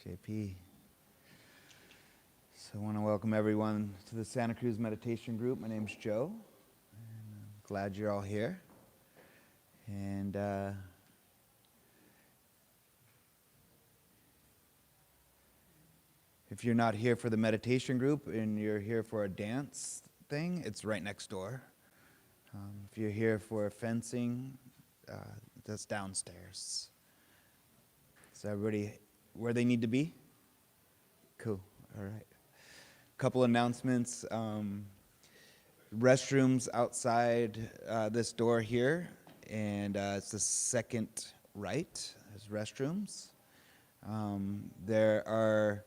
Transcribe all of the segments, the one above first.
JP. So I want to welcome everyone to the Santa Cruz Meditation Group. My name's Joe, and I'm glad you're all here. And if you're not here for the meditation group and you're here for a dance thing, it's right next door. If you're here for fencing, that's downstairs. Is everybody where they need to be? Cool. All right. Couple announcements. Restrooms outside this door here, and it's the second right as restrooms. There are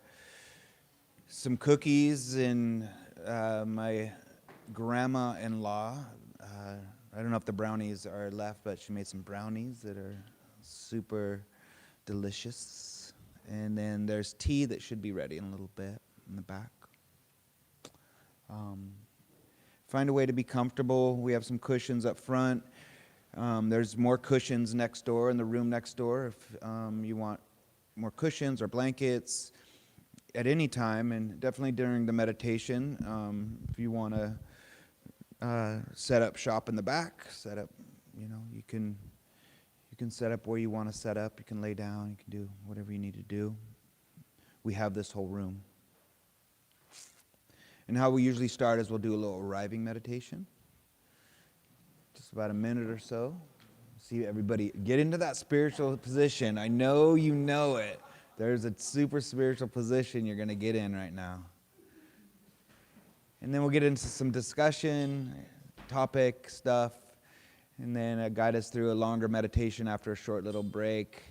some cookies in my grandma-in-law. I don't know if the brownies are left, but she made some brownies that are super delicious. And then there's tea that should be ready in a little bit in the back. Find a way to be comfortable. We have some cushions up front. There's more cushions next door in the room next door if you want more cushions or blankets at any time, and definitely during the meditation. If you want to set up shop in the back, set up, you can set up where you want to set up. You can lay down. You can do whatever you need to do. We have this whole room. And how we usually start is we'll do a little arriving meditation. Just about a minute or so. See everybody get into that spiritual position. I know you know it. There's a super spiritual position you're going to get in right now. And then we'll get into some discussion, topic stuff, and then guide us through a longer meditation after a short little break,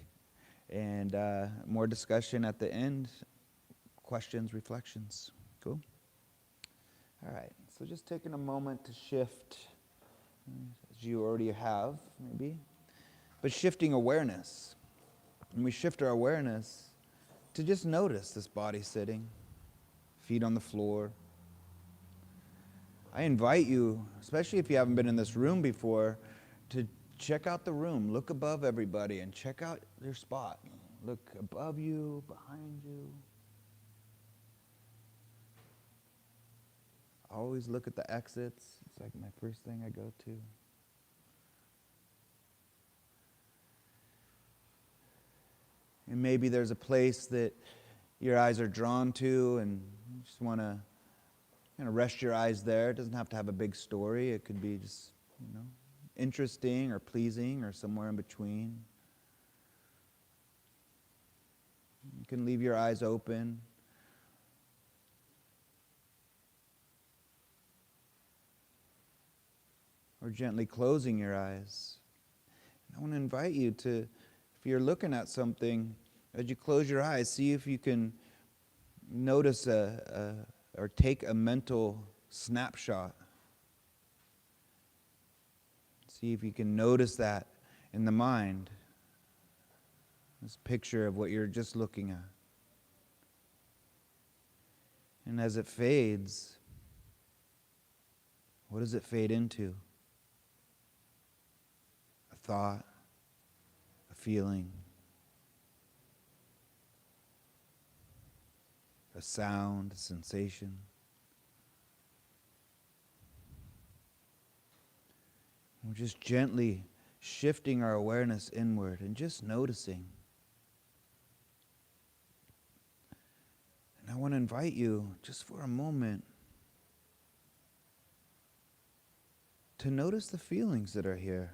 and more discussion at the end, questions, reflections. Cool? All right, so just taking a moment to shift, as you already have, maybe, but shifting awareness. And we shift our awareness to just notice this body sitting, feet on the floor. I invite you, especially if you haven't been in this room before, to check out the room. Look above everybody and check out your spot. Look above you, behind you. Always look at the exits. It's like my first thing I go to. And maybe there's a place that your eyes are drawn to and you just want to rest your eyes there. It doesn't have to have a big story. It could be just, interesting or pleasing or somewhere in between. You can leave your eyes open. Or gently closing your eyes. And I want to invite you to, if you're looking at something, as you close your eyes, see if you can notice or take a mental snapshot. See if you can notice that in the mind. This picture of what you're just looking at. And as it fades, what does it fade into? A thought, a feeling, a sound, a sensation. We're just gently shifting our awareness inward and just noticing. And I want to invite you, just for a moment, to notice the feelings that are here.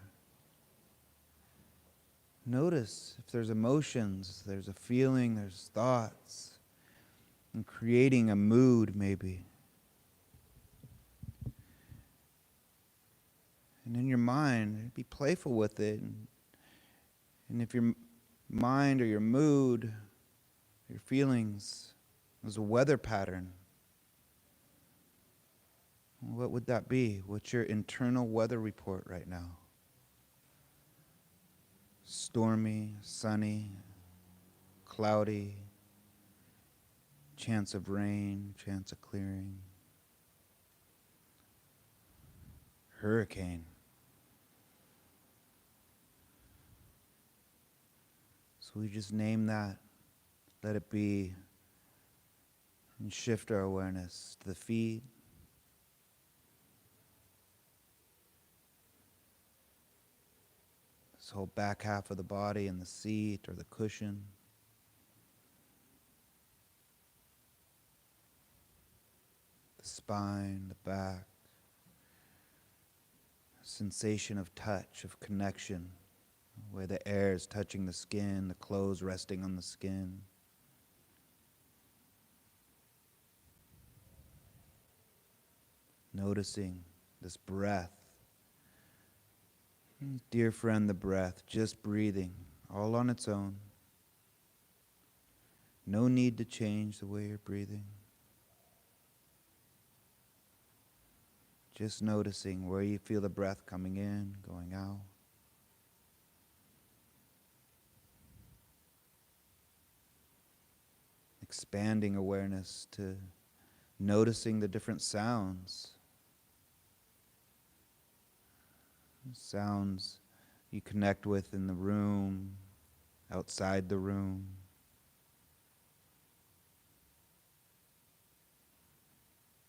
Notice if there's emotions, there's a feeling, there's thoughts, and creating a mood maybe. And in your mind, be playful with it. And if your mind or your mood, your feelings, is a weather pattern, what would that be? What's your internal weather report right now? Stormy, sunny, cloudy, chance of rain, chance of clearing, hurricane. So we just name that. let it be, and shift our awareness to the feet, this whole back half of the body and the seat or the cushion. The spine, the back. Sensation of touch, of connection, where the air is touching the skin, the clothes resting on the skin. Noticing this breath. Dear friend, the breath, just breathing, all on its own. No need to change the way you're breathing. Just noticing where you feel the breath coming in, going out. Expanding awareness to noticing the different sounds. Sounds you connect with in the room, outside the room.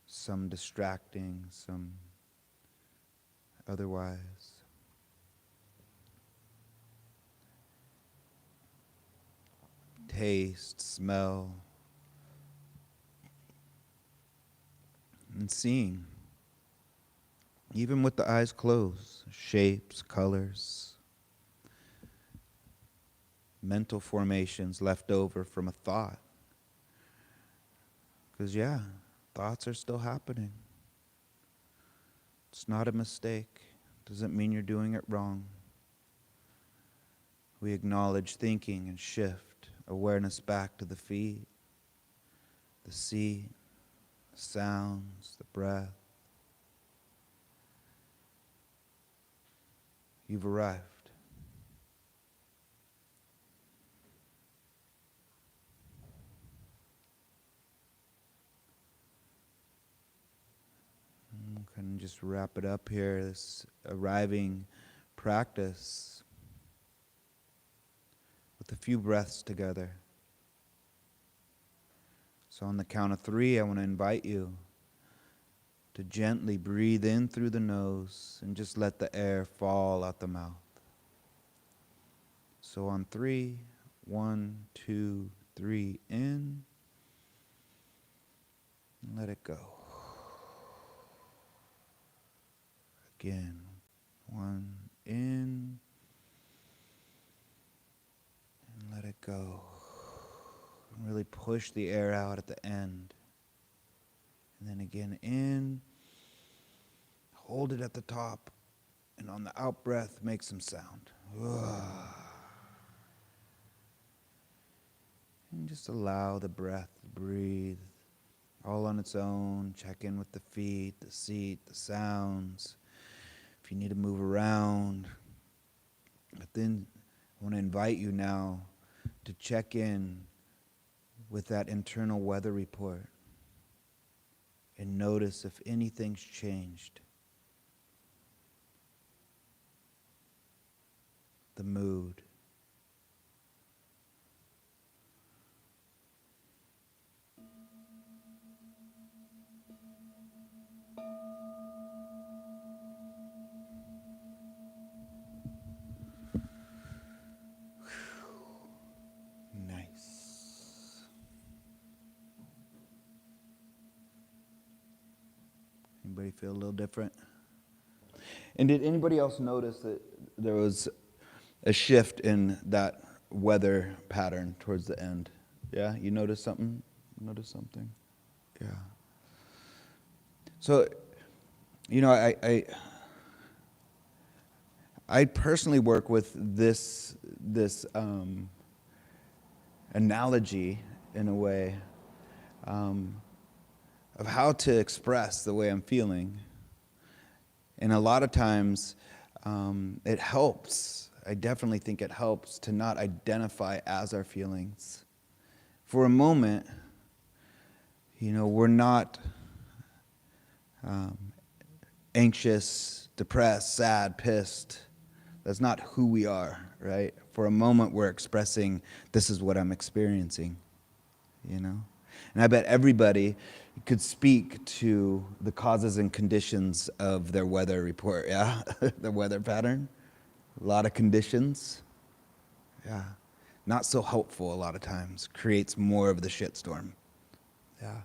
Some distracting, some otherwise. Taste, smell, and seeing. Even with the eyes closed, shapes, colors, mental formations left over from a thought. Because thoughts are still happening. It's not a mistake. Doesn't mean you're doing it wrong. We acknowledge thinking and shift awareness back to the feet, the seat, the sounds, the breath. You've arrived. Can just wrap it up here, this arriving practice with a few breaths together. So on the count of 3, I want to invite you to gently breathe in through the nose and just let the air fall out the mouth. So on 3, 1, 2, 3, in, and let it go. Again, 1, in, and let it go. And really push the air out at the end. And then again, in, hold it at the top, and on the out breath, make some sound. And just allow the breath to breathe all on its own. Check in with the feet, the seat, the sounds. If you need to move around. But then I want to invite you now to check in with that internal weather report and notice if anything's changed. The mood. Anybody feel a little different? And did anybody else notice that there was a shift in that weather pattern towards the end? Yeah, you noticed something? Noticed something? Yeah. So, I personally work with this analogy in a way. Of how to express the way I'm feeling. And a lot of times, it helps. I definitely think it helps to not identify as our feelings. For a moment, we're not anxious, depressed, sad, pissed. That's not who we are, right? For a moment, we're expressing, this is what I'm experiencing. you know? And I bet everybody could speak to the causes and conditions of their weather report, yeah? The weather pattern. A lot of conditions. Yeah. Not so helpful a lot of times. Creates more of the shitstorm. Yeah.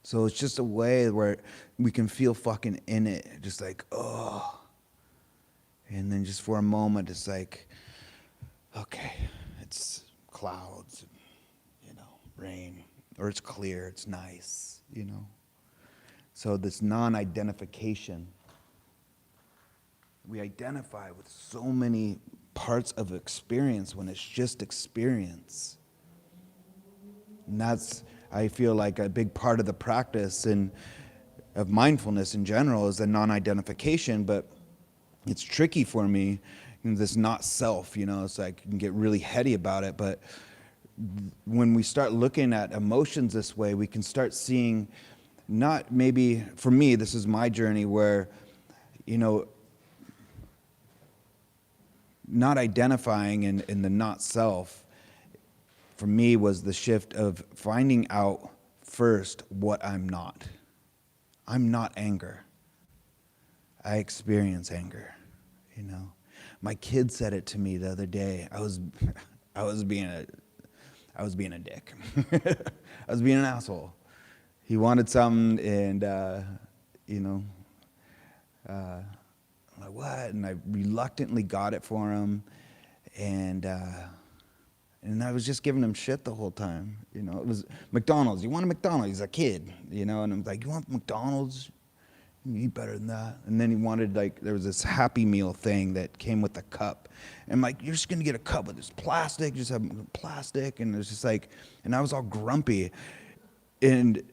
So it's just a way where we can feel fucking in it. Just like, oh. And then just for a moment, it's like, okay, it's clouds, you know, rain. Or it's clear, it's nice, you know. So this non-identification. We identify with so many parts of experience when it's just experience. And that's, I feel like, a big part of the practice of mindfulness in general is the non-identification, but it's tricky for me, this not self, you know, it's like you can get really heady about it, but when we start looking at emotions this way, we can start seeing, not maybe, for me, this is my journey where, you know, not identifying in the not self, for me, was the shift of finding out first what I'm not. I'm not anger. I experience anger, you know. My kid said it to me the other day. I was being a dick. I was being an asshole. He wanted something, and you know, I'm like, what? And I reluctantly got it for him, and I was just giving him shit the whole time. You know, it was McDonald's. You want a McDonald's? He's a kid, you know, and I'm like, you want McDonald's? You eat better than that. And then he wanted, like, there was this Happy Meal thing that came with a cup. And I'm like, you're just gonna get a cup with this plastic, just have plastic. And it was just like, and I was all grumpy. And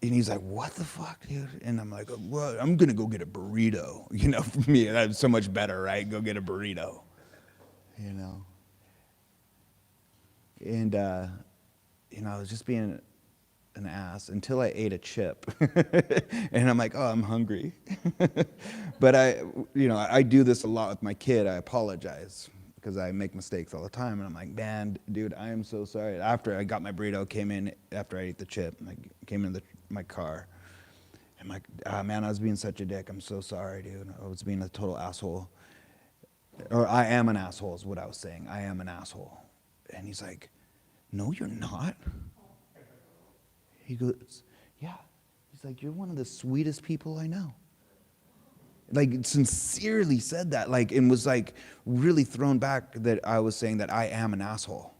he's like, what the fuck, dude? And I'm like, well, I'm gonna go get a burrito. You know, for me, that's so much better, right? Go get a burrito, you know. And, you know, I was just being an ass until I ate a chip. And I'm like, oh, I'm hungry. But I do this a lot with my kid. I apologize because I make mistakes all the time. And I'm like, man, dude, I am so sorry. After I got my burrito, came in after I ate the chip, I came in my car. I'm like, man, I was being such a dick. I'm so sorry, dude. I was being a total asshole. Or I am an asshole is what I was saying. I am an asshole. And he's like, no, you're not. He goes, yeah. He's like, you're one of the sweetest people I know. Like, sincerely said that, like, and was like really thrown back that I was saying that I am an asshole.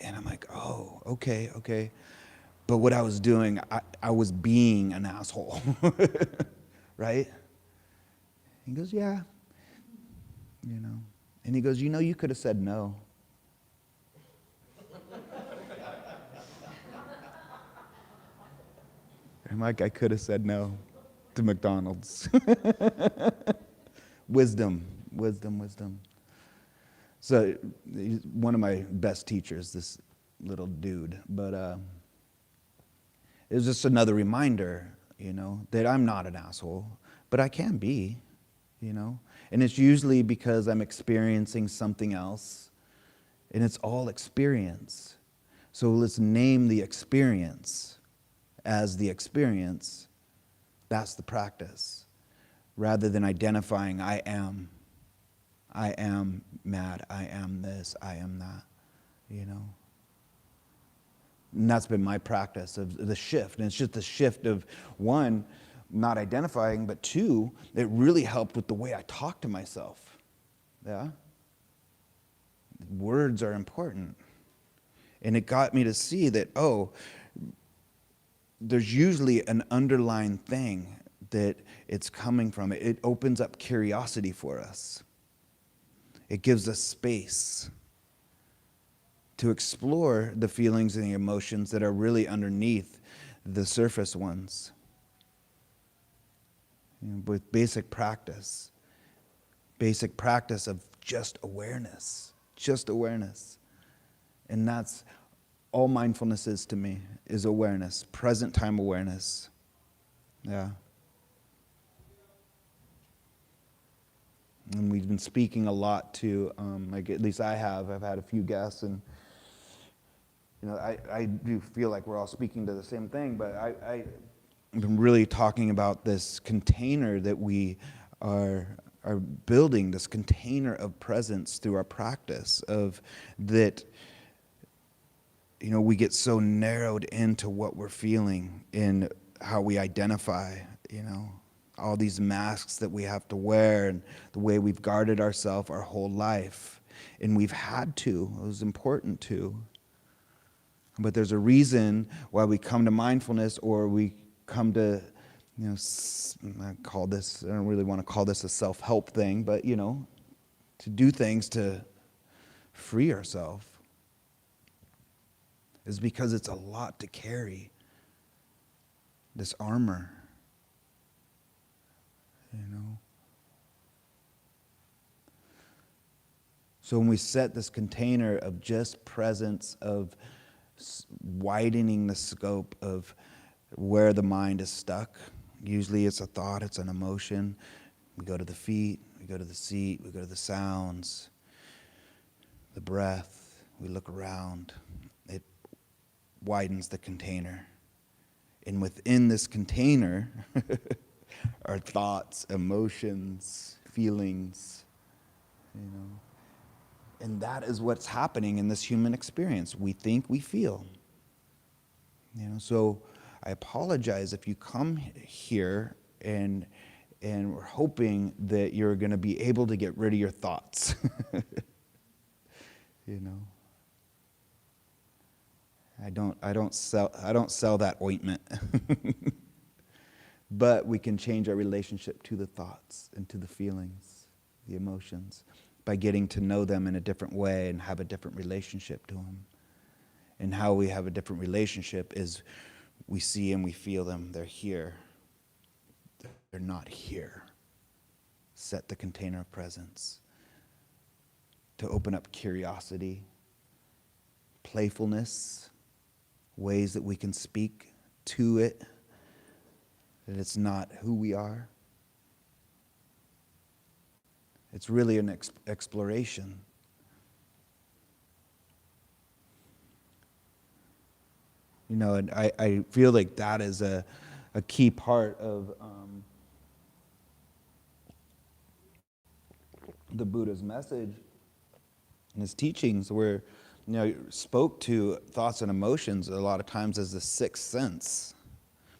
And I'm like, oh, okay. But what I was doing, I was being an asshole. Right? He goes, yeah. You know. And he goes, you know, you could have said no. I'm like, I could have said no to McDonald's. Wisdom. So he's one of my best teachers, this little dude. But it was just another reminder, you know, that I'm not an asshole, but I can be, you know. And it's usually because I'm experiencing something else, and it's all experience. So let's name the experience as the experience. That's the practice. Rather than identifying, I am mad, I am this, I am that, you know. And that's been my practice of the shift. And it's just the shift of, one, not identifying, but two, it really helped with the way I talk to myself. Yeah? Words are important. And it got me to see that, oh, there's usually an underlying thing that it's coming from. It opens up curiosity for us. It gives us space to explore the feelings and the emotions that are really underneath the surface ones. You know, with basic practice of just awareness. And that's all mindfulness is to me, is awareness, present time awareness. Yeah. And we've been speaking a lot to, like at least I've had a few guests, and I do feel like we're all speaking to the same thing, but I've been really talking about this container that we are building, this container of presence through our practice of that. We get so narrowed into what we're feeling in how we identify, all these masks that we have to wear and the way we've guarded ourselves our whole life. And we've had to, it was important to. But there's a reason why we come to mindfulness, or we come to, I don't really want to call this a self-help thing, but, to do things to free ourselves. Is because it's a lot to carry, this armor, So when we set this container of just presence, of widening the scope of where the mind is stuck, usually it's a thought, it's an emotion. We go to the feet, we go to the seat, we go to the sounds, the breath, we look around. Widens the container. And within this container are thoughts, emotions, feelings, And that is what's happening in this human experience. We think, we feel. So I apologize if you come here and we're hoping that you're going to be able to get rid of your thoughts. I don't sell that ointment. But we can change our relationship to the thoughts and to the feelings, the emotions, by getting to know them in a different way and have a different relationship to them. And how we have a different relationship is we see and we feel them. They're here. They're not here. Set the container of presence to open up curiosity, playfulness, ways that we can speak to it, that it's not who we are. It's really an exploration. And I feel like that is a key part of the Buddha's message and his teachings, where spoke to thoughts and emotions a lot of times as the sixth sense.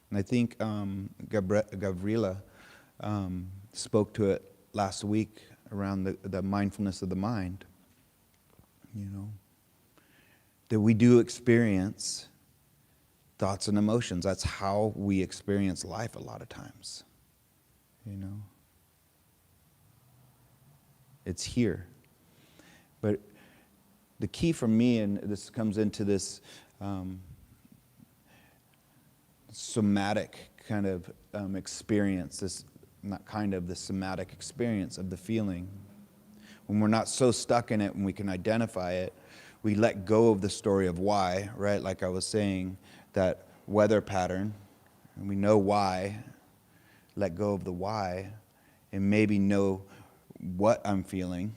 And I think Gavrila spoke to it last week around the mindfulness of the mind. That we do experience thoughts and emotions. That's how we experience life a lot of times. It's here. But the key for me, and this comes into this somatic kind of experience, the somatic experience of the feeling. When we're not so stuck in it and we can identify it, we let go of the story of why, right? Like I was saying, that weather pattern, and we know why, let go of the why, and maybe know what I'm feeling.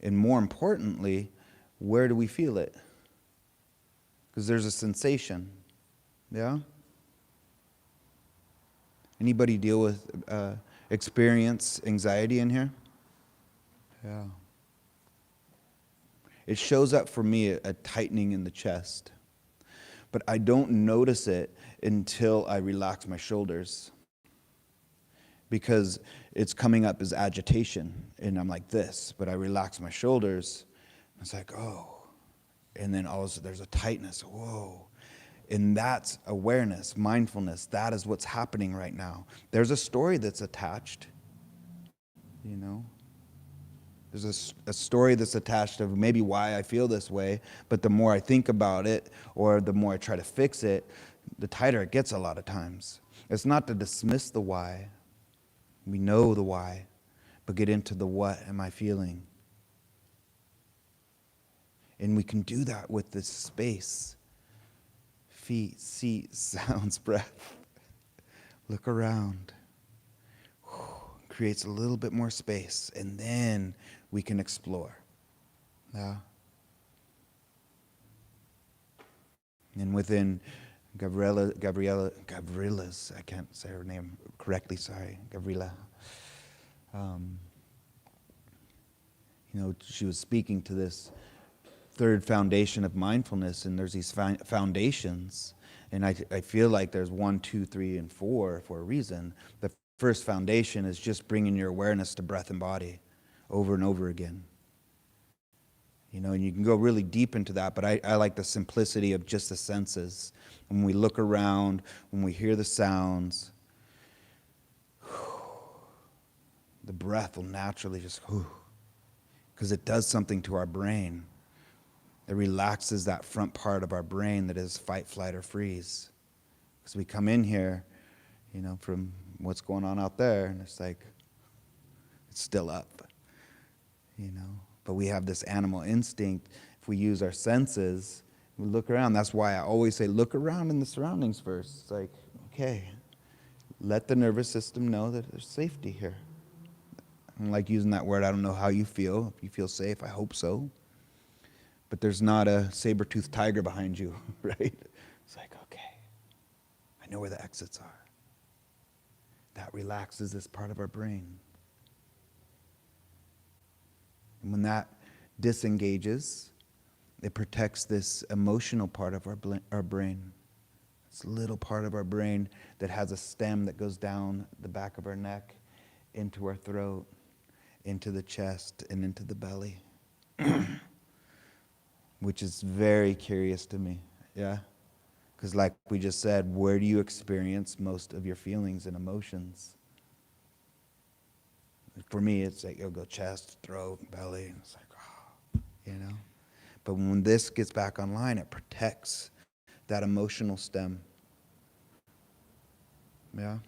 And more importantly, where do we feel it? Because there's a sensation. Yeah? Anybody deal with experience anxiety in here? Yeah. It shows up for me a tightening in the chest. But I don't notice it until I relax my shoulders. Because it's coming up as agitation, and I'm like this, but I relax my shoulders, and it's like, oh. And then all of a sudden there's a tightness, whoa. And that's awareness, mindfulness. That is what's happening right now. There's a story that's attached, There's a story that's attached of maybe why I feel this way, but the more I think about it, or the more I try to fix it, the tighter it gets a lot of times. It's not to dismiss the why. We know the why, but get into the what am I feeling? And we can do that with this space. Feet, seat, sounds, breath. Look around. creates a little bit more space, and then we can explore. Yeah. And within Gavrila's, I can't say her name correctly, sorry, Gavrila. She was speaking to this third foundation of mindfulness, and there's these foundations, and I feel like there's 1, 2, 3, and 4 for a reason. The first foundation is just bringing your awareness to breath and body over and over again. And you can go really deep into that, but I like the simplicity of just the senses. When we look around, when we hear the sounds, the breath will naturally just, because it does something to our brain. It relaxes that front part of our brain that is fight, flight, or freeze. Because we come in here, from what's going on out there, and it's like, it's still up, But we have this animal instinct. If we use our senses, we look around. That's why I always say, look around in the surroundings first. It's like, okay, let the nervous system know that there's safety here. I don't like using that word. I don't know how you feel. If you feel safe, I hope so. But there's not a saber-toothed tiger behind you, right? It's like, okay, I know where the exits are. That relaxes this part of our brain. And when that disengages, it protects this emotional part of our brain. This little part of our brain that has a stem that goes down the back of our neck, into our throat, into the chest, and into the belly. Which is very curious to me, yeah? Because like we just said, where do you experience most of your feelings and emotions? For me, it's like, you'll go chest, throat, belly, and it's like, But when this gets back online, it protects that emotional stem. Yeah?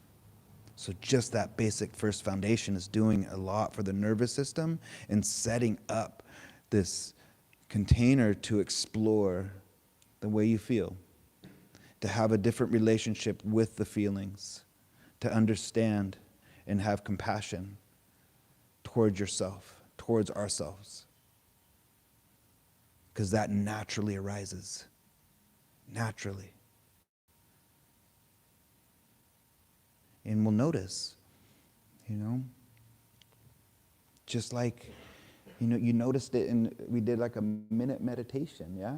So just that basic first foundation is doing a lot for the nervous system and setting up this container to explore the way you feel, to have a different relationship with the feelings, to understand and have compassion towards yourself, towards ourselves. Because that naturally arises. Naturally. And we'll notice, just like, you noticed it we did like a minute meditation, yeah?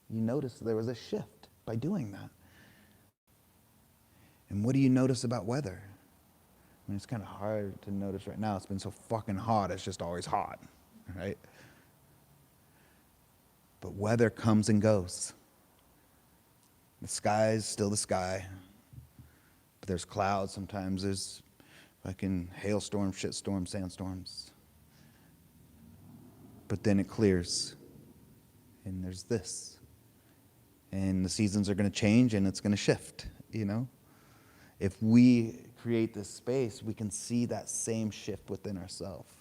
You noticed there was a shift by doing that. And what do you notice about weather? I mean, it's kind of hard to notice right now. It's been so fucking hot. It's just always hot, right? But weather comes and goes. The sky is still the sky. But there's clouds sometimes. There's fucking hailstorms, shitstorms, sandstorms. But then it clears. And there's this. And the seasons are going to change and it's going to shift, If we create this space, we can see that same shift within ourselves.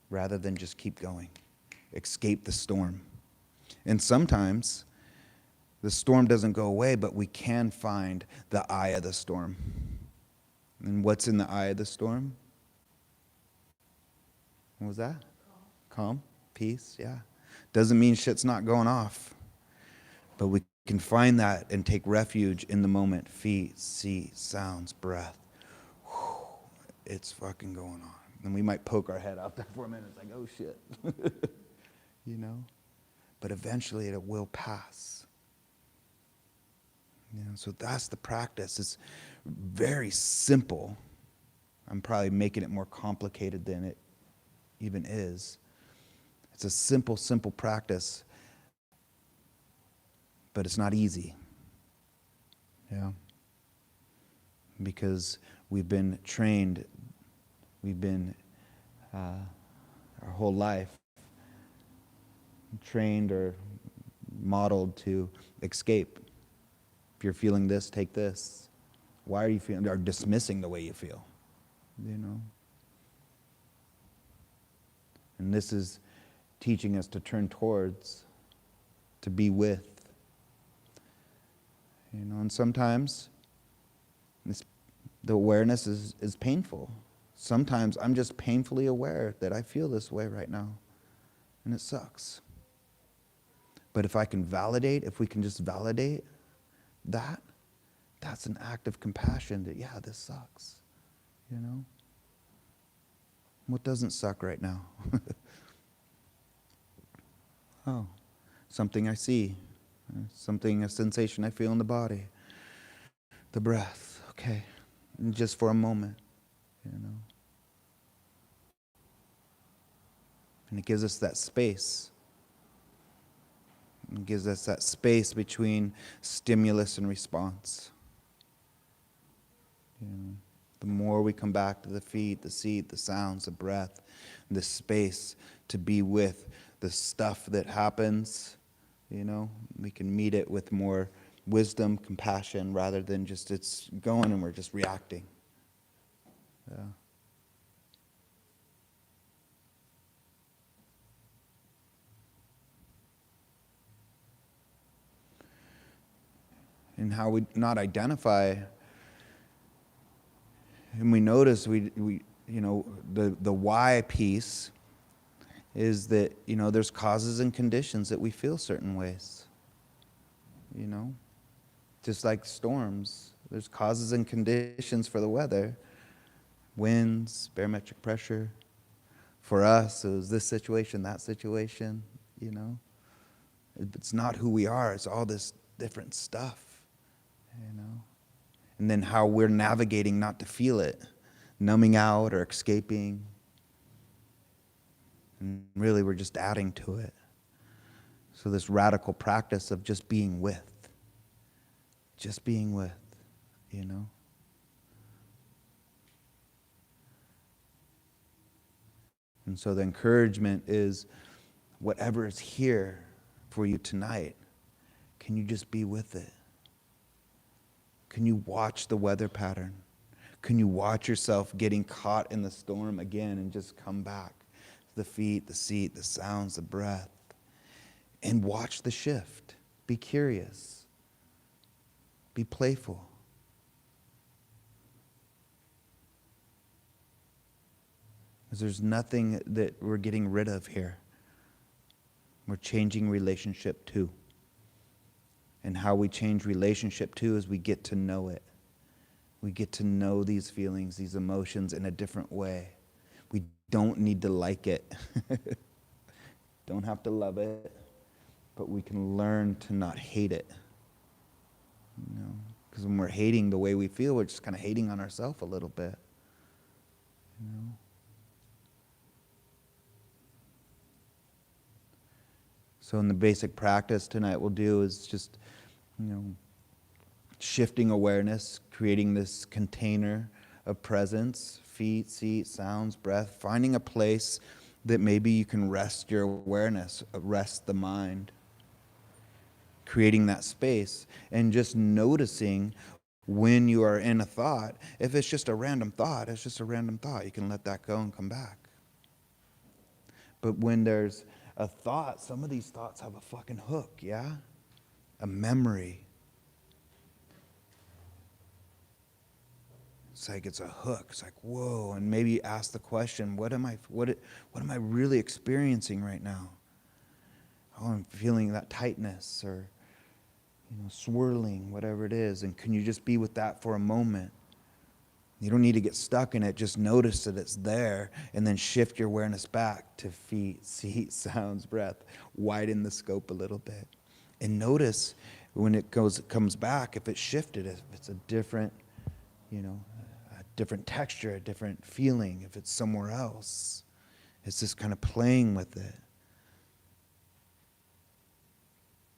Rather than just keep going. Escape the storm. And sometimes the storm doesn't go away, but we can find the eye of the storm. And what's in the eye of the storm? What was that? Calm, peace, yeah. Doesn't mean shit's not going off. But we can find that and take refuge in the moment. Feet, see, sounds, breath. Whew, it's fucking going on. And we might poke our head out there for a minute. It's like, oh shit. But eventually it will pass. So that's the practice. It's very simple. I'm probably making it more complicated than it even is. It's a simple, simple practice. But it's not easy. Yeah. Because we've been trained, our whole life, trained or modeled to escape. If you're feeling this, take this. Why are you feeling, or dismissing the way you feel, And this is teaching us to turn towards, to be with. And sometimes, the awareness is painful. Sometimes I'm just painfully aware that I feel this way right now, and it sucks. But if we can just validate that, that's an act of compassion that, yeah, this sucks, you know? What doesn't suck right now? Oh, something I see, a sensation I feel in the body, the breath, okay, and just for a moment, you know? And it gives us that space. It gives us that space between stimulus and response. You know, the more we come back to the feet, the seat, the sounds, the breath, the space to be with the stuff that happens, you know, we can meet it with more wisdom, compassion, rather than just it's going and we're just reacting. Yeah. And how we not identify, and we notice we you know, the why piece is that, you know, there's causes and conditions that we feel certain ways. You know, just like storms, there's causes and conditions for the weather. Winds, barometric pressure. For us, it was this situation, that situation, you know. It's not who we are, it's all this different stuff, you know. And then how we're navigating not to feel it, numbing out or escaping. And really, we're just adding to it. So this radical practice of just being with, you know. And so the encouragement is, whatever is here for you tonight, can you just be with it? Can you watch the weather pattern? Can you watch yourself getting caught in the storm again and just come back? The feet, the seat, the sounds, the breath. And watch the shift. Be curious. Be playful. Because there's nothing that we're getting rid of here. We're changing relationship to. And how we change relationship to is we get to know it. We get to know these feelings, these emotions in a different way. We don't need to like it. Don't have to love it. But we can learn to not hate it. You know, because when we're hating the way we feel, we're just kind of hating on ourselves a little bit. You know. So in the basic practice tonight we'll do is just, you know, shifting awareness, creating this container of presence, feet, seat, sounds, breath, finding a place that maybe you can rest your awareness, rest the mind. Creating that space and just noticing when you are in a thought. If it's just a random thought, it's just a random thought. You can let that go and come back. But when there's a thought, some of these thoughts have a fucking hook, yeah? A memory. It's like it's a hook. It's like, whoa, and maybe ask the question, what am I really experiencing right now? Oh, I'm feeling that tightness or, you know, swirling, whatever it is. And can you just be with that for a moment? You don't need to get stuck in it. Just notice that it's there and then shift your awareness back to feet, seat, sounds, breath. Widen the scope a little bit. And notice when it comes back, if it's shifted, if it's a different, you know, a different texture, a different feeling, if it's somewhere else. It's just kind of playing with it.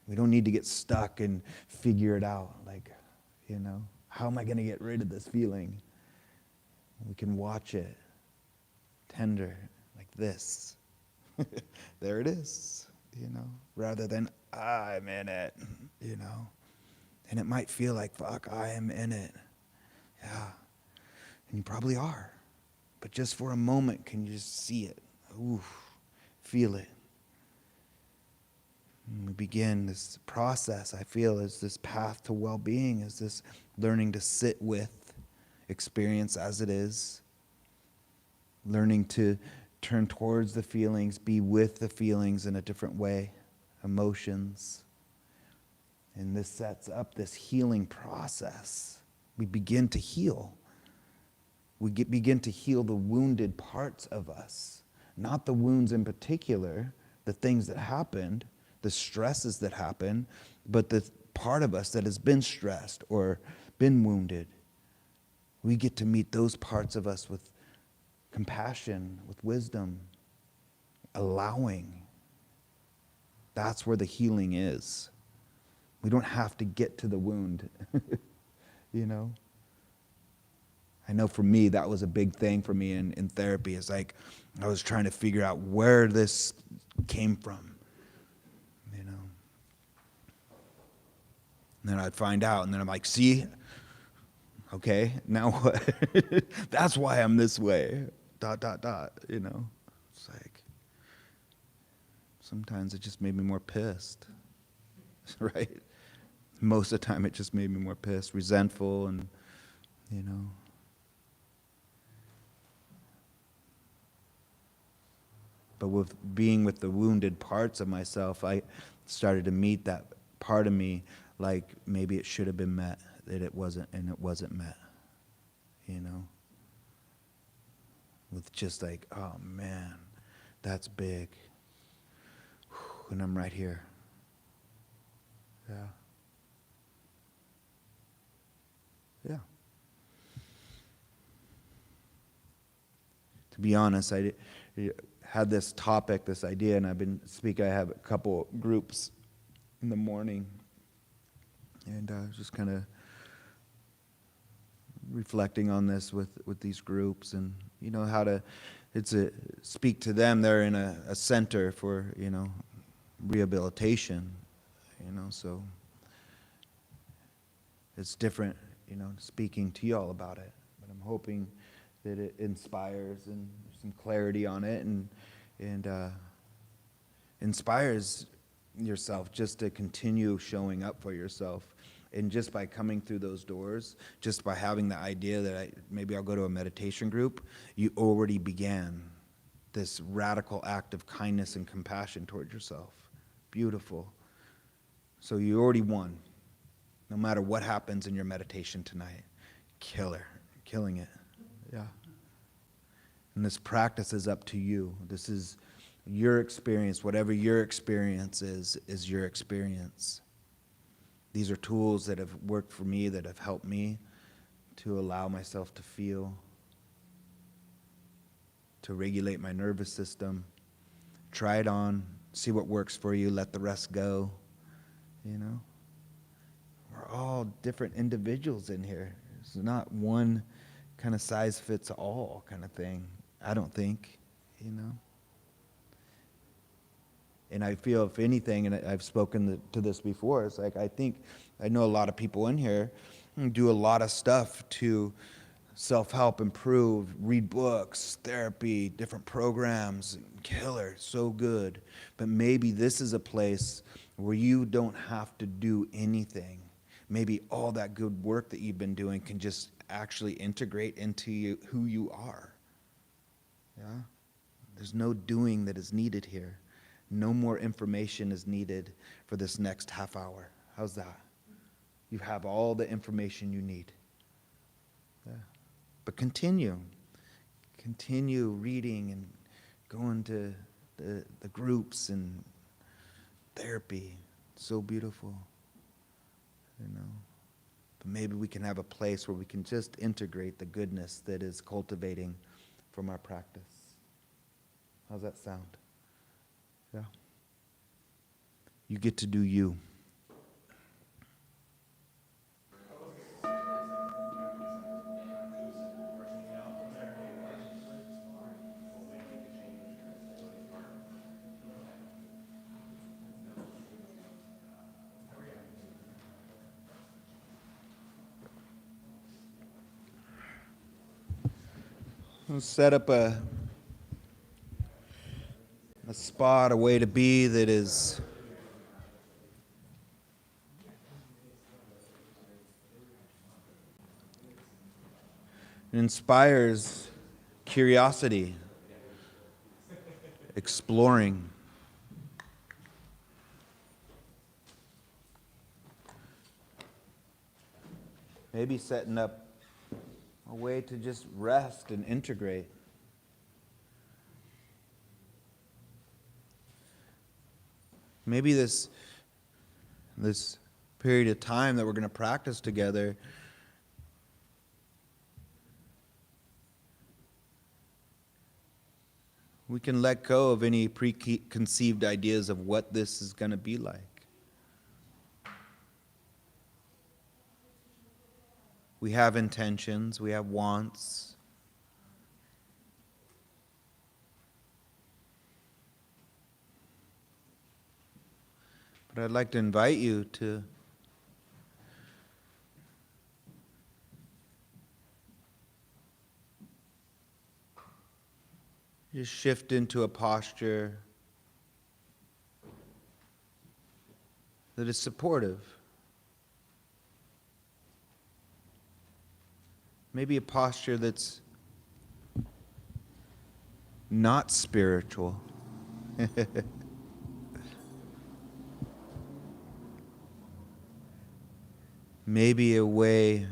We don't need to get stuck and figure it out. Like, you know, how am I going to get rid of this feeling? We can watch it tender, like this. There it is, you know, rather than I'm in it, you know. And it might feel like, fuck, I am in it. Yeah, and you probably are. But just for a moment, can you just see it? Ooh, feel it. And we begin this process, I feel, is this path to well-being, is this learning to sit with experience as it is, learning to turn towards the feelings, be with the feelings in a different way, emotions. And this sets up this healing process. We begin to heal. We begin to heal the wounded parts of us, not the wounds in particular, the things that happened, the stresses that happen, but the part of us that has been stressed or been wounded. We get to meet those parts of us with compassion, with wisdom, allowing. That's where the healing is. We don't have to get to the wound, you know? I know for me, that was a big thing for me in therapy. It's like I was trying to figure out where this came from, you know? And then I'd find out, and then I'm like, see? Okay, now what? That's why I'm this way. ... You know? It's like, sometimes it just made me more pissed, right? Most of the time it just made me more pissed, resentful, and, you know. But with being with the wounded parts of myself, I started to meet that part of me like maybe it should have been met, that it wasn't, and it wasn't met, you know? With just like, oh man, that's big. And I'm right here. Yeah. Yeah. To be honest, I had this topic, this idea, and I've been speaking. I have a couple groups in the morning, and just kind of reflecting on this with these groups, and you know how to speak to them. They're in a center for, you know, rehabilitation, you know, so it's different, you know, speaking to y'all about it. But I'm hoping that it inspires and some clarity on it, and inspires yourself just to continue showing up for yourself. And just by coming through those doors, just by having the idea that maybe I'll go to a meditation group, you already began this radical act of kindness and compassion toward yourself. Beautiful. So you already won. No matter what happens in your meditation tonight, killing it. Yeah. And this practice is up to you. This is your experience. Whatever your experience is your experience. These are tools that have worked for me, that have helped me to allow myself to feel, to regulate my nervous system. Try it on, see what works for you, let the rest go, you know? We're all different individuals in here. It's not one kind of size fits all kind of thing, I don't think, you know? And I feel, if anything, and I've spoken to this before, it's like I know a lot of people in here do a lot of stuff to self-help, improve, read books, therapy, different programs, killer, so good. But maybe this is a place where you don't have to do anything. Maybe all that good work that you've been doing can just actually integrate into who you are. Yeah? There's no doing that is needed here. No more information is needed for this next half hour. How's that? You have all the information you need. Yeah. But continue reading and going to the groups and therapy. So beautiful, you know. But maybe we can have a place where we can just integrate the goodness that is cultivating from our practice. How's that sound? Yeah. You get to do you. We'll set up a spot, a way to be that is It inspires curiosity, exploring. Maybe setting up a way to just rest and integrate. Maybe this period of time that we're going to practice together, we can let go of any preconceived ideas of what this is going to be like. We have intentions, we have wants. But I'd like to invite you to just shift into a posture that is supportive. Maybe a posture that's not spiritual. Maybe a way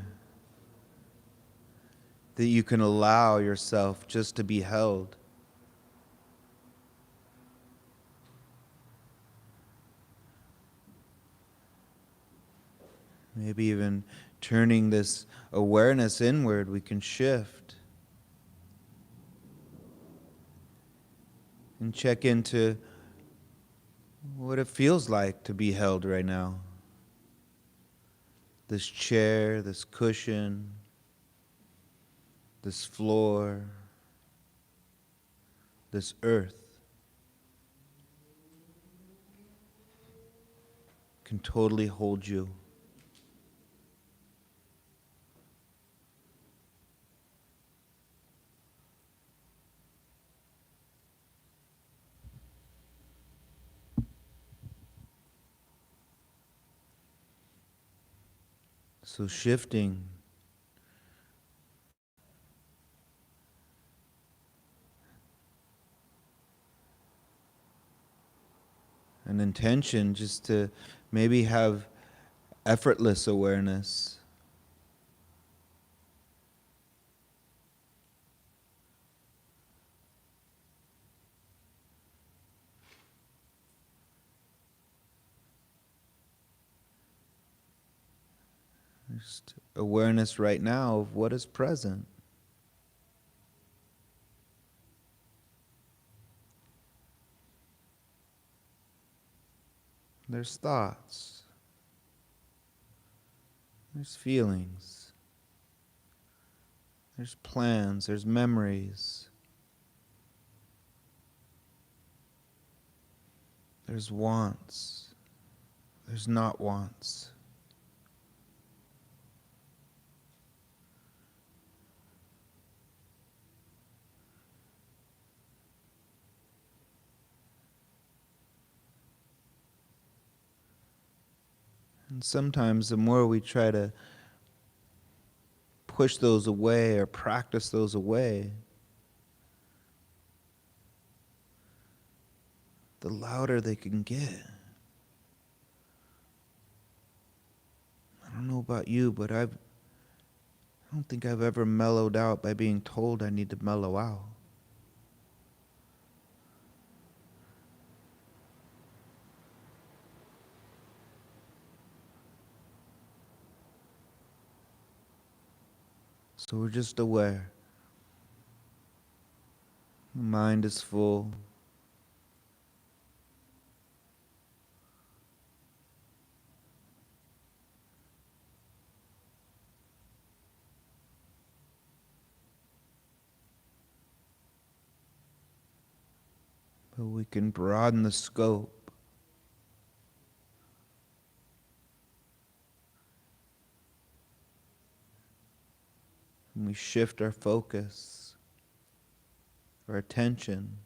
that you can allow yourself just to be held. Maybe even turning this awareness inward, we can shift and check into what it feels like to be held right now. This chair, this cushion, this floor, this earth can totally hold you. So shifting an intention just to maybe have effortless awareness. Just awareness right now of what is present. There's thoughts. There's feelings. There's plans. There's memories. There's wants. There's not wants. And sometimes the more we try to push those away or practice those away, the louder they can get. I don't know about you, but I don't think I've ever mellowed out by being told I need to mellow out. So we're just aware. The mind is full. But we can broaden the scope. And we shift our focus, our attention,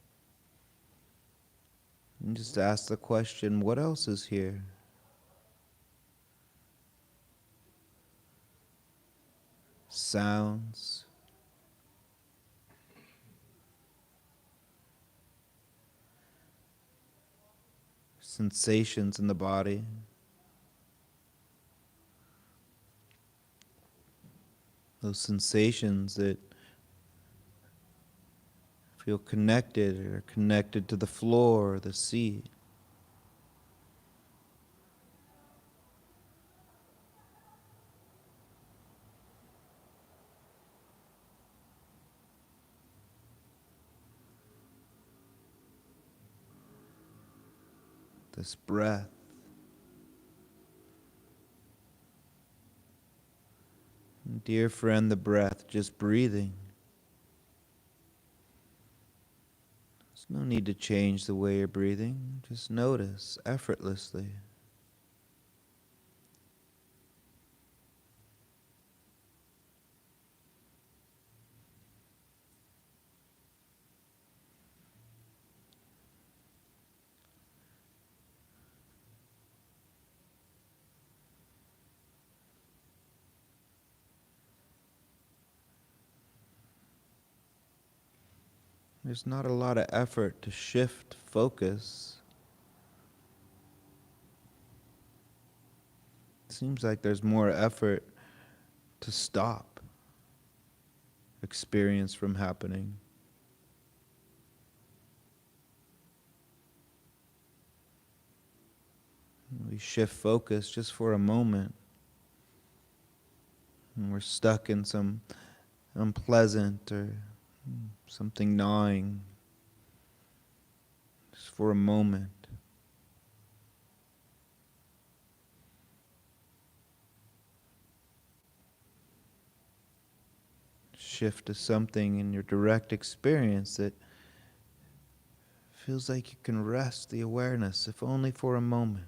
and just ask the question, what else is here? Sounds, sensations in the body. Those sensations that feel connected or connected to the floor or the seat. This breath. Dear friend, the breath, just breathing. There's no need to change the way you're breathing. Just notice effortlessly. There's not a lot of effort to shift focus. It seems like there's more effort to stop experience from happening. We shift focus just for a moment, and we're stuck in some unpleasant or something gnawing, just for a moment. Shift to something in your direct experience that feels like you can rest the awareness, if only for a moment.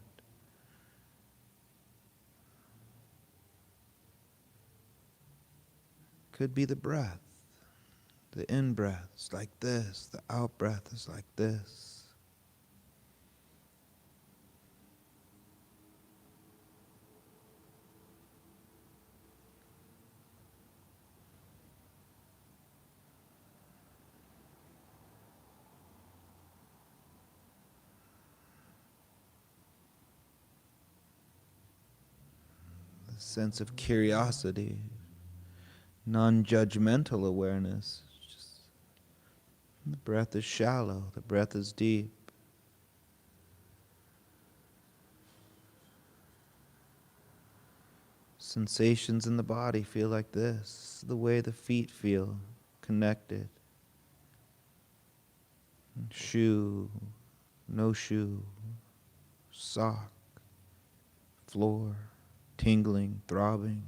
Could be the breath. The in-breath is like this. The out-breath is like this. The sense of curiosity, non-judgmental awareness. Just, the breath is shallow. The breath is deep. Sensations in the body feel like this. The way the feet feel, connected. Shoe, no shoe, sock, floor, tingling, throbbing.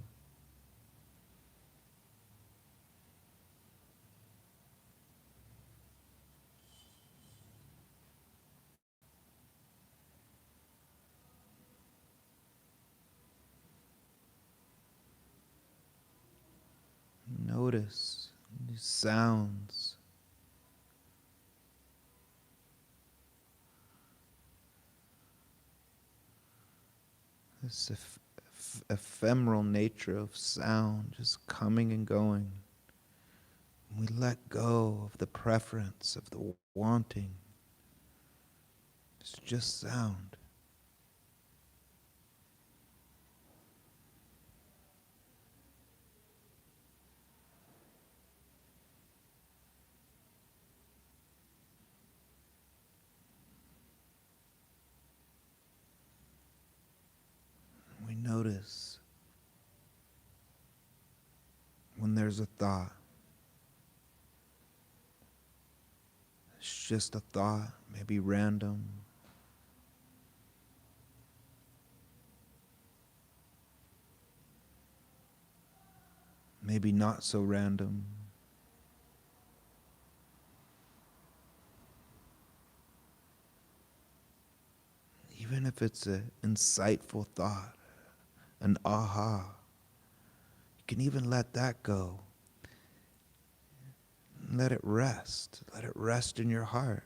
Notice these sounds. This ephemeral nature of sound just coming and going. We let go of the preference, of the wanting. It's just sound. We notice when there's a thought. It's just a thought, maybe random. Maybe not so random. Even if it's an insightful thought, an aha, you can even let that go. Let it rest. Let it rest in your heart.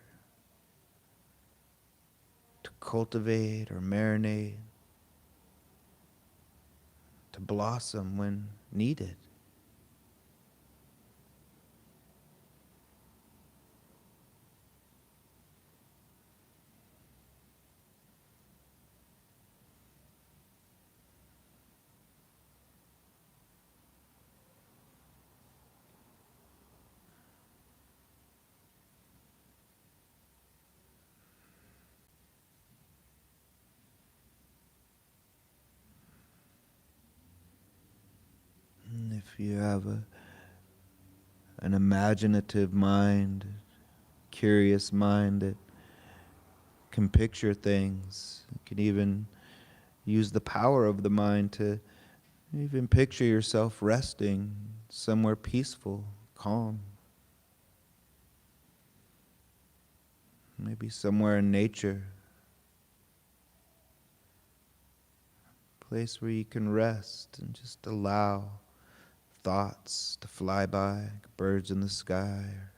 To cultivate or marinate. To blossom when needed. If you have an imaginative mind, curious mind that can picture things, you can even use the power of the mind to even picture yourself resting somewhere peaceful, calm. Maybe somewhere in nature, a place where you can rest and just allow thoughts to fly by like birds in the sky, or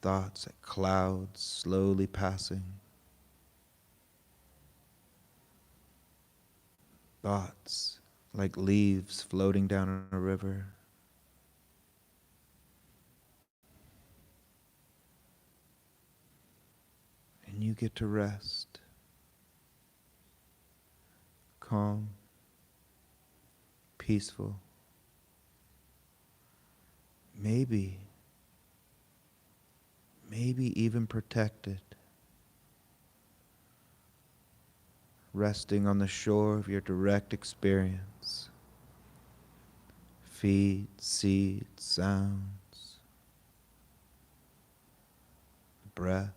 thoughts like clouds slowly passing, thoughts like leaves floating down a river. And you get to rest, calm, peaceful, maybe even protected, resting on the shore of your direct experience. Feet, seeds, sounds, breath.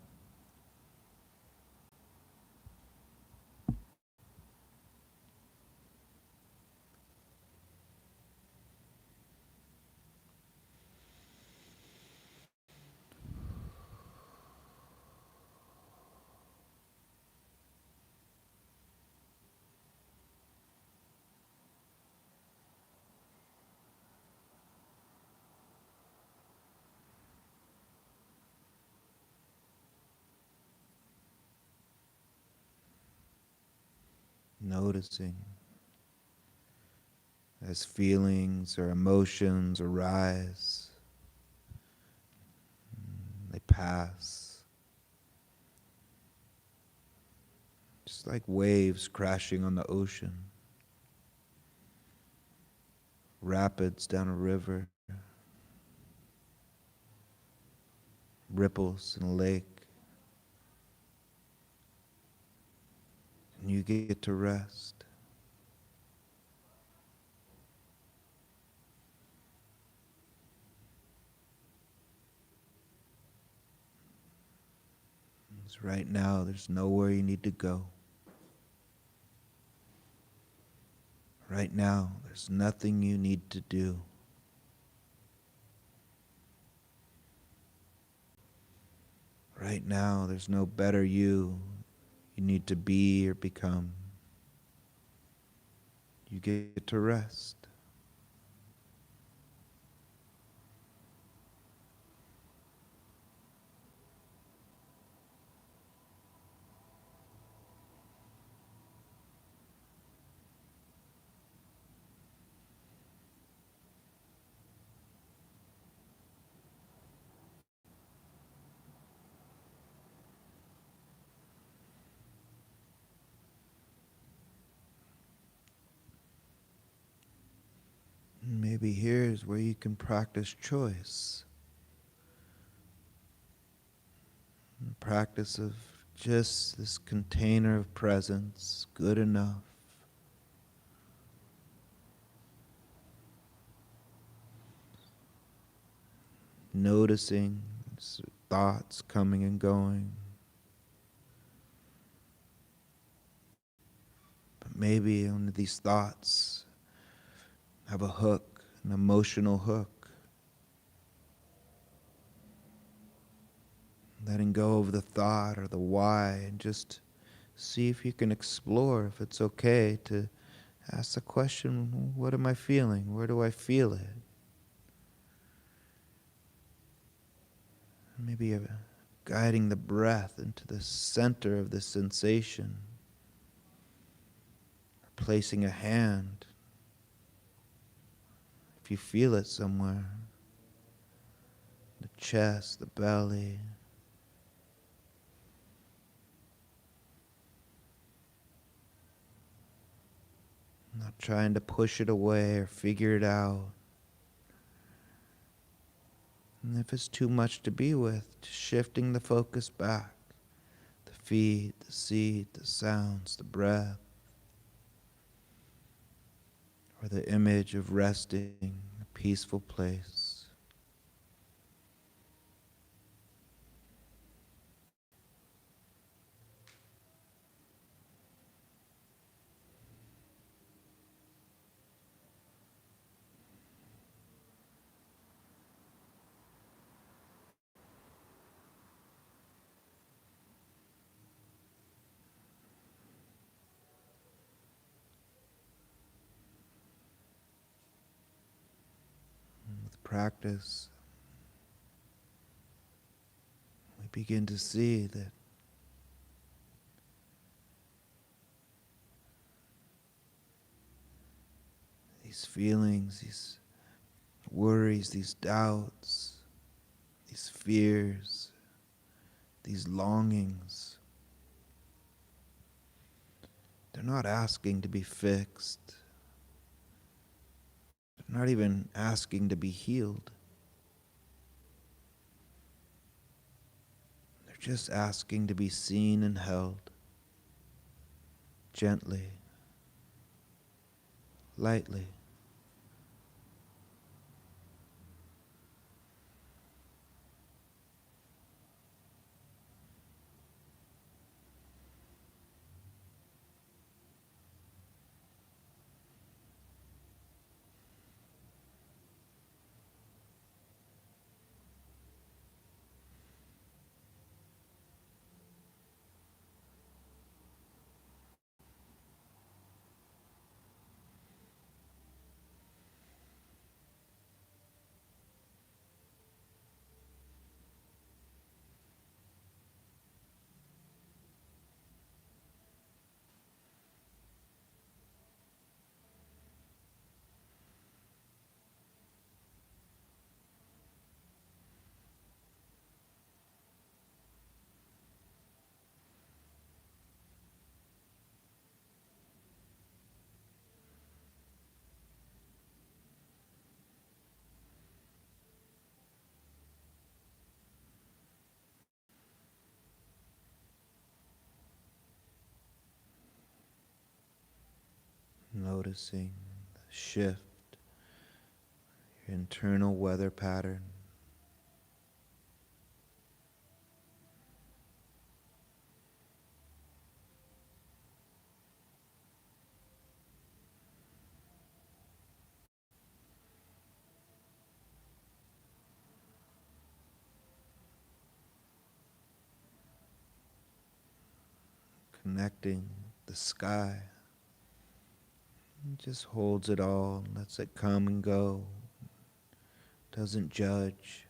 Noticing as feelings or emotions arise, they pass, just like waves crashing on the ocean, rapids down a river, ripples in a lake. And you get to rest. Because right now, there's nowhere you need to go. Right now, there's nothing you need to do. Right now, there's no better you need to be or become. You get to rest. Maybe here's where you can practice choice. The practice of just this container of presence, good enough. Noticing thoughts coming and going. But maybe only these thoughts have a hook, an emotional hook. Letting go of the thought or the why and just see if you can explore if it's okay to ask the question, what am I feeling? Where do I feel it? Maybe guiding the breath into the center of the sensation. Or placing a hand, if you feel it somewhere, the chest, the belly. Not trying to push it away or figure it out. And if it's too much to be with, just shifting the focus back. The feet, the seat, the sounds, the breath. Or the image of resting in a peaceful place. With practice, we begin to see that these feelings, these worries, these doubts, these fears, these longings, they're not asking to be fixed. They're not even asking to be healed. They're just asking to be seen and held gently, lightly. Noticing the shift, your internal weather pattern. Connecting the sky. It just holds it all, lets it come and go, doesn't judge.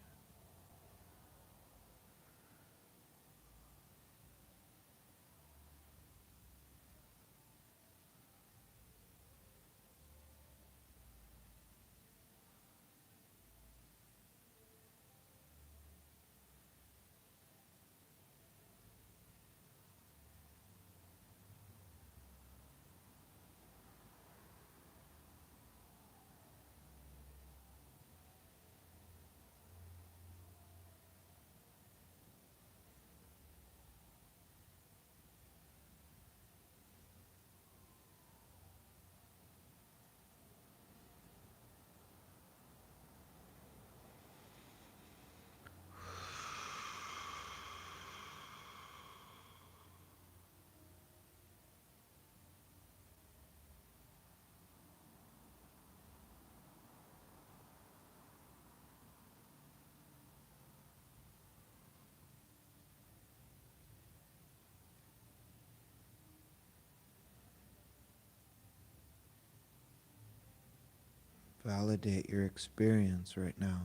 Validate your experience right now.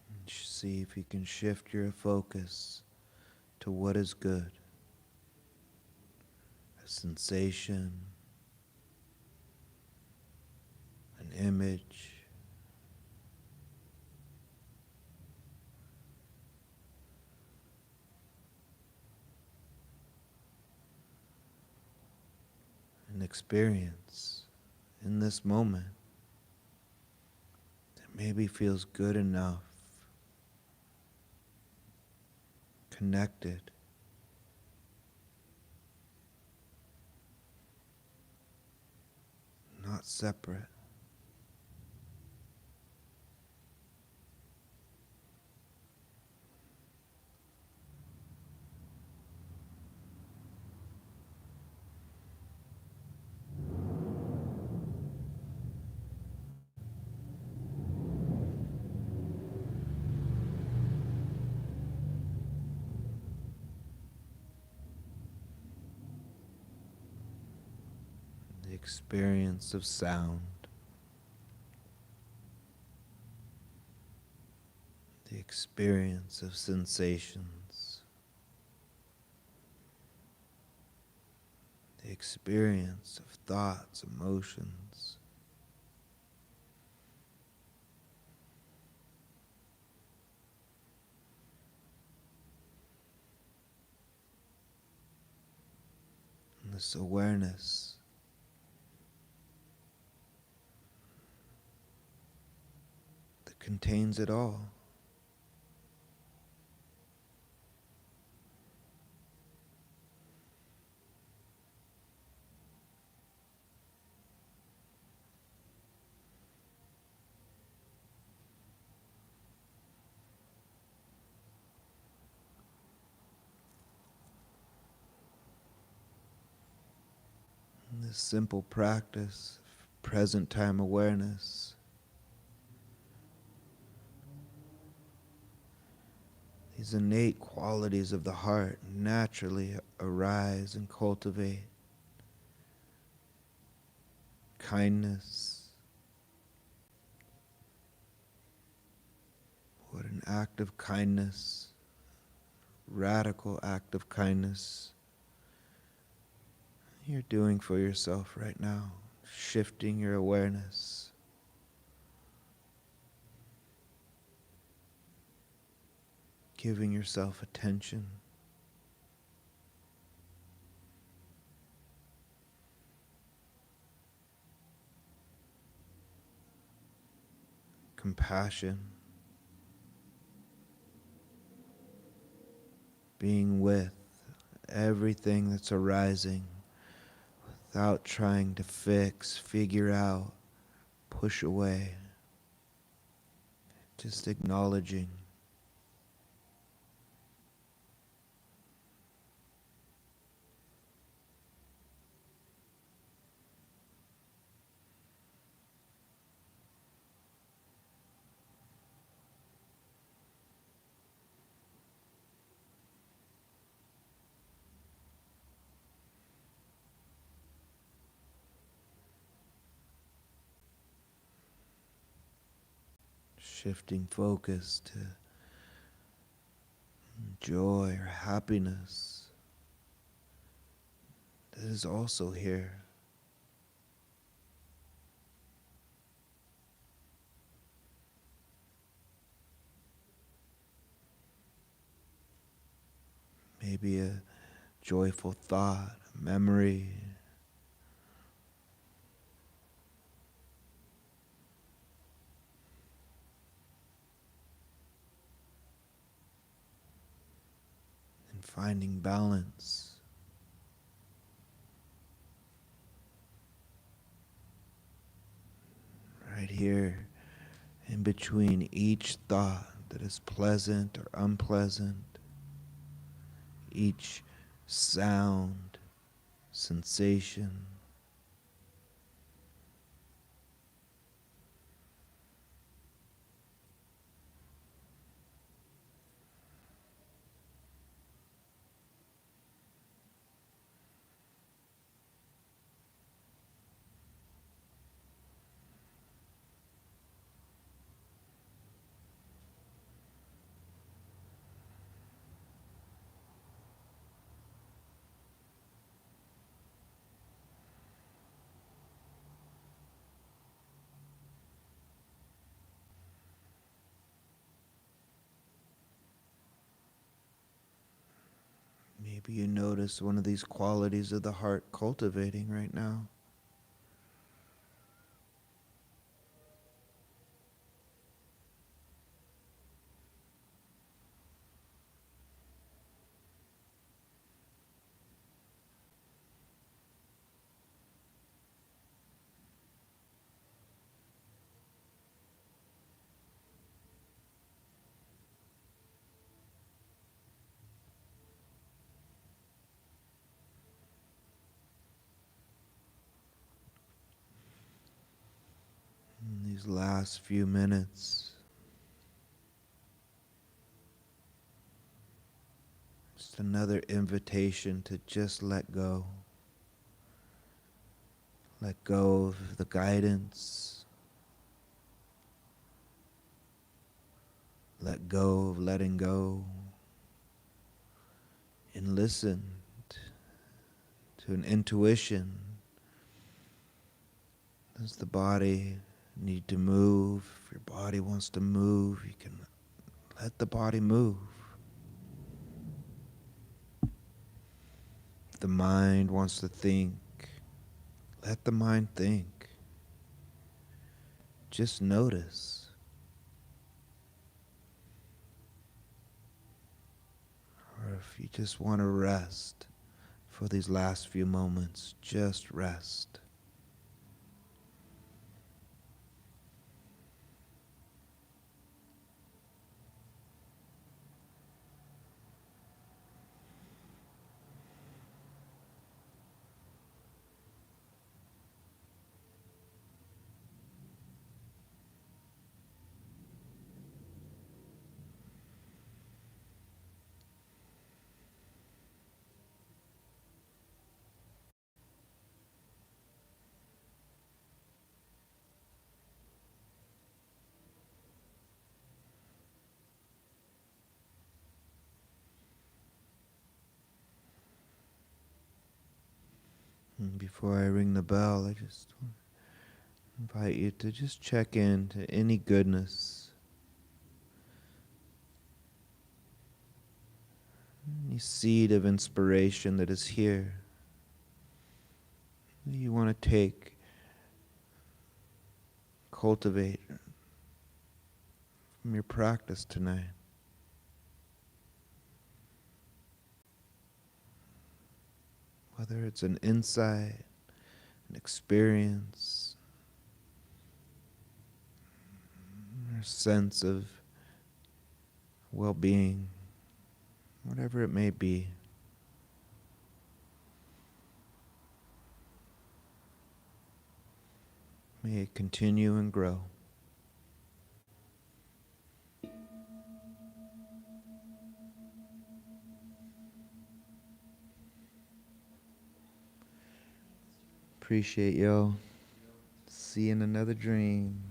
And see if you can shift your focus to what is good. A sensation, an image, an experience in this moment that maybe feels good enough, connected. Not separate. The experience of sound. The experience of sensations. The experience of thoughts, emotions. And this awareness that contains it all. This simple practice of present time awareness these innate qualities of the heart naturally arise and cultivate. Kindness. What an act of kindness, radical act of kindness you're doing for yourself right now, shifting your awareness. Giving yourself attention. Compassion. Being with everything that's arising without trying to fix, figure out, push away. Just acknowledging. Shifting focus to joy or happiness that is also here. Maybe a joyful thought, a memory. And finding balance. Right here, in between each thought that is pleasant or unpleasant, each sound, sensation. Maybe you notice one of these qualities of the heart cultivating right now. these last few minutes. Just another invitation to just let go. Let go of the guidance. Let go of letting go. And listen to an intuition. Does the body need to move? If your body wants to move, you can let the body move. If the mind wants to think, let the mind think. Just notice. Or if you just want to rest for these last few moments, just rest. And before I ring the bell, I just invite you to just check in to any goodness, any seed of inspiration that is here that you want to take, cultivate from your practice tonight. Whether it's an insight, an experience, or a sense of well-being, whatever it may be. May it continue and grow. Appreciate y'all. See you in another dream.